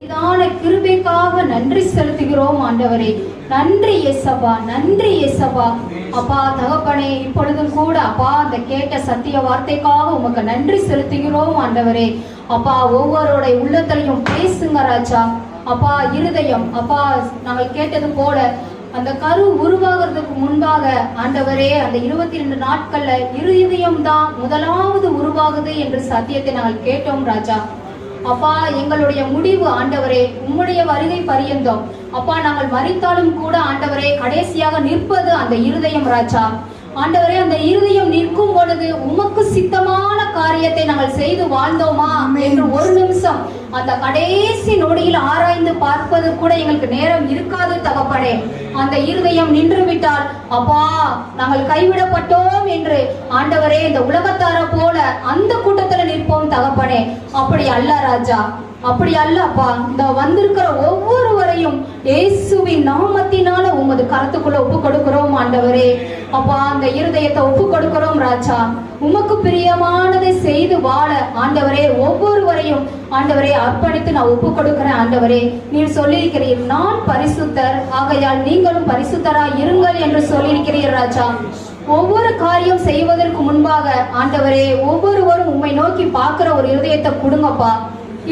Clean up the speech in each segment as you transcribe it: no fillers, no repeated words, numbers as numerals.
இதான கிருபைக்காக நன்றி செலுத்துகிறோம் ஆண்டவரே. நன்றி இயேசப்பா, நன்றி இயேசப்பா. அப்பா தகப்பனே, இப்பொழுதும் கூட அப்பா அந்த கேட்ட சத்திய வார்த்தைக்காக உமக்கு நன்றி செலுத்துகிறோம் ஆண்டவரே. அப்பா ஒவ்வொருடைய உள்ளத்திலையும் பேசுங்க ராஜா. அப்பா இருதயம் அப்பா நாங்கள் கேட்டது போல அந்த கரு உருவாகிறதுக்கு முன்பாக ஆண்டவரே அந்த 22 நாட்கள்ல இருதயம் தான் முதலாவது உருவாகுது என்று சத்தியத்தை நாங்கள் கேட்டோம் ராஜா. அப்பா எங்களுடைய முடிவு ஆண்டவரே உம்முடைய வருகை பரியந்தம் அப்பா நாங்கள் மரித்தாலும் கூட ஆண்டவரே கடைசியாக நிற்பது அந்த இருதயம் ராஜா. ஆண்டவரே அந்த இருதயம் நிற்கும் பொழுது உமக்கு சித்தமான காரியத்தை நாங்கள் செய்து வாழ்ந்தோமா என்று ஒரு நிமிஷம் அந்த கடைசி நொடியில் ஆராய்ந்து பார்ப்பது கூட எங்களுக்கு நேரம் இருக்காது தகப்பனே. அந்த இருதயம் நின்று விட்டால் அப்பா நாங்கள் கைவிடப்பட்டோம் என்று ஆண்டவரே இந்த உலகத்தார போல அந்த கூட்டத்துல நிற்போம் தகப்பனே. அப்படி அல்ல ராஜா, அப்படி அல்ல அப்பா. இந்த வந்திருக்கிற ஒவ்வொருவரையும் இயேசுவின் நாமத்தினால உமது கரத்துக்குள்ள ஒப்பு கொடுக்கிறோம் ஆண்டவரே. அப்பா அந்த இருதயத்தை ஒப்பு கொடுக்கிறோம் ராஜா. உமக்கு பிரியமானதை செய்து வாழ ஆண்டவரே ஒவ்வொருவரையும் ஆண்டவரே அர்ப்பணித்து நான் ஒப்பு கொடுக்கிறேன் ஆண்டவரே. நீர் சொல்லியிருக்கிறீர் நான் பரிசுத்தர் ஆகையால் நீங்களும் பரிசுத்தராய் இருங்கள் என்று சொல்லியிருக்கிறீர் ராஜா. ஒவ்வொரு காரியம் செய்வதற்கு முன்பாக ஆண்டவரே ஒவ்வொருவரும் உம்மை நோக்கி பார்க்கிற ஒரு இருதயத்தை கொடுங்கப்பா.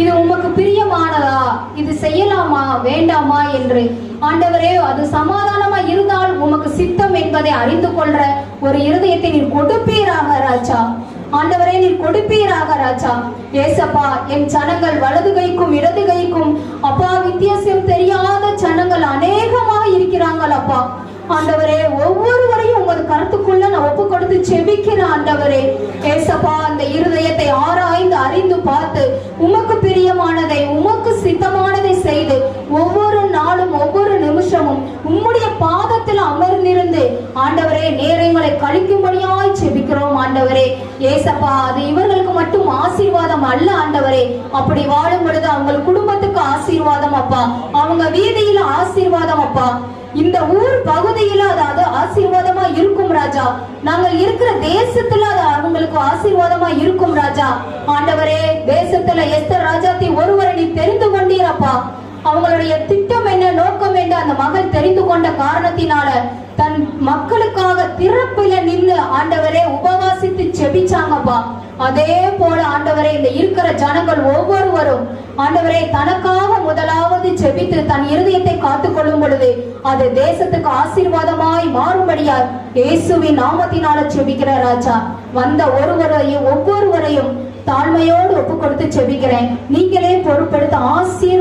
இது உமக்கு பிரியமானதா, இது செய்யலாமா வேண்டாமா என்று ஆண்டவரே அது சமாதானமா இருந்தால் உமக்கு சித்தம் என்பதை அறிந்து கொள்ற ஒரு இருதயத்தை நீர் கொடுப்பீராக ராஜா. ஆண்டவரே நீர் கொடுப்பீராக ராஜா. ஏசப்பா என் ஜனங்கள் வலது கைக்கும் இடது கைக்கும் அப்பா வித்தியாசம் தெரியாத ஜனங்கள் அநேகமாக இருக்கிறாங்கள் அப்பா. ஆண்டவரே ஒவ்வொருவரையும் உமது கருத்துக்குள்ள நான் ஒப்பு கொடுத்து செபிக்கிறேன் ஆண்டவரே. ஏசப்பா அந்த இருதயத்தை ஆராய்ந்து அறிந்து பார்த்து உமக்கு பிரியமானதை உமக்கு சித்தமானதை செய்து ஒவ்வொரு நாளும் ஒவ்வொரு நிமிஷமும் உம்முடைய பாதத்தில் அமர்ந்திருந்து ஆண்டவரே நேரங்களை கழிக்கும்படியாய் செபிக்கிறோம் ஆண்டவரே. ஏசப்பா அது இவர்களுக்கு மட்டும் ஆசீர்வாதம் அல்ல ஆண்டவரே. அப்படி வாழும் பொழுது அவங்க குடும்பத்துக்கு ஆசீர்வாதம் அப்பா, அவங்க வீதியில ஆசீர்வாதம் அப்பா, இந்த ஊர் பகுதியில அதாவது ஆசீர்வாதமா இருக்கும் ராஜா. நாங்கள் இருக்கிற தேசத்துல அது அவங்களுக்கு ஆசீர்வாதமா இருக்கும் ராஜா. ஆண்டவரே தேசத்துல எஸ்தர் ராஜாத்தி ஒருவரை நீ தெரிந்து கொண்டீரப்பா. அவங்களுடைய திட்டம் என்ன நோக்கம் என்ன அந்த மகள் தெரிந்து கொண்ட காரணத்தினால தன் மக்களுக்காக திறப்பில நின்று ஆண்டவரே உபவாசித்து செபிச்சாங்கப்பா. அதே போல ஆண்டவரே இந்த இருக்கிற ஜனங்கள் ஒவ்வொருவரும் ஆண்டவரே தனக்காக முதலாவது செபித்து தன் இருதயத்தை காத்துக் கொள்ளும் பொழுது அது தேசத்துக்கு ஆசீர்வாதமாய் மாறும்படியாய் இயேசுவின் நாமத்தினால செபிக்கிற ராஜா. வந்த ஒவ்வொருவரையும் தாழ்மையோடு ஒப்பு கொடுத்து செபிக்கிறேன். நீங்களே பொறுப்பெடுத்து ஆசீர்வதி